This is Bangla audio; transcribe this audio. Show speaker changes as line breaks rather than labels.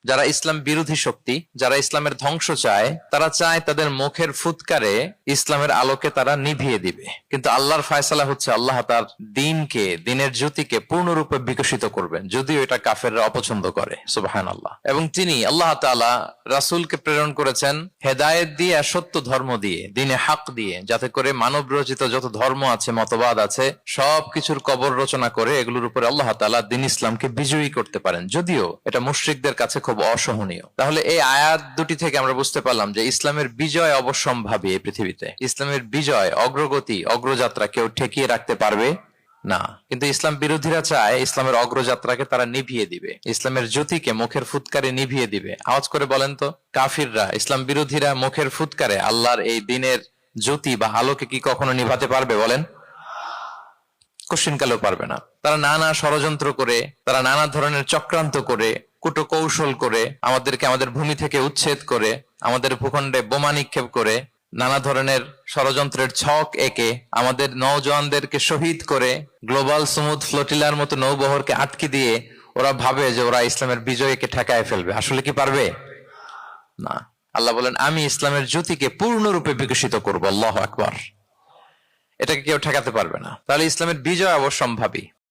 যারা ইসলাম বিরোধী শক্তি, যারা ইসলামের ধ্বংস চায়, তারা চায় তাদের মুখের ফুৎকারে ইসলামের আলোকে তারা নিভিয়ে দিবে। কিন্তু আল্লাহর ফায়সালা হচ্ছে আল্লাহ তার দিনকে, দিনের জ্যোতিকে পূর্ণরূপে বিকশিত করবেন, যদিও এটা কাফেররা অপছন্দ করে। সুবহানাল্লাহ। এবং তিনি আল্লাহ তাআলা রাসূলকে প্রেরণ করেছেন হেদায়েত দিয়ে আর সত্য ধর্ম দিয়ে, দিনে হক দিয়ে, যাতে করে মানব রচিত যত ধর্ম আছে, মতবাদ আছে, সবকিছুর কবর রচনা করে এগুলোর উপরে আল্লাহ তাআলা দিন ইসলামকে বিজয়ী করতে পারেন, যদিও এটা মুশরিকদের কাছে খুব অসহনীয়। তাহলে এই আয়াত দুটি থেকে আমরা বুঝতে পারলাম যে ইসলামের বিজয় অবশ্যম্ভাবী। এই পৃথিবীতে ইসলামের বিজয়, অগ্রগতি, অগ্রযাত্রা কেউ ঠেকিয়ে রাখতে পারবে না। কিন্তু ইসলাম বিরোধীরা চায় ইসলামের অগ্রযাত্রাকে তারা নিভিয়ে দিবে, ইসলামের জ্যোতিকে মুখের ফুৎকারে নিভিয়ে দিবে। আওয়াজ করে বলেন তো, কাফিররা, ইসলাম বিরোধীরা মুখের ফুৎকারে আল্লাহর এই দিনের জ্যোতি বা আলোকে কি কখনো নিভাতে পারবে? বলেন, কোশ্চিনকালেও পারবে না। তারা নানা ষড়যন্ত্র করে, তারা নানা ধরনের চক্রান্ত করে, কুটো কৌশল করে, আমাদেরকে আমাদের ভূমি থেকে উচ্ছেদ করে, আমাদের ভূখণ্ডে বোমা নিক্ষেপ করে, নানা ধরনের ষড়যন্ত্রের ছক এঁকে আমাদের নওজওয়ানদেরকে শহীদ করে, গ্লোবাল সমুদ ফ্লোটিলার মতো নৌবহরকে আটকে দিয়ে ওরা ভাবে যে ওরা ইসলামের বিজয়কে ঠেকায় ফেলবে। আসলে কি পারবে? না। আল্লাহ বলেন, আমি ইসলামের জ্যোতিকে পূর্ণরূপে বিকশিত করবো। আল্লাহু আকবার। এটাকে কেউ ঠেকাতে পারবে না। তাহলে ইসলামের বিজয় অবশ্যম্ভাবী।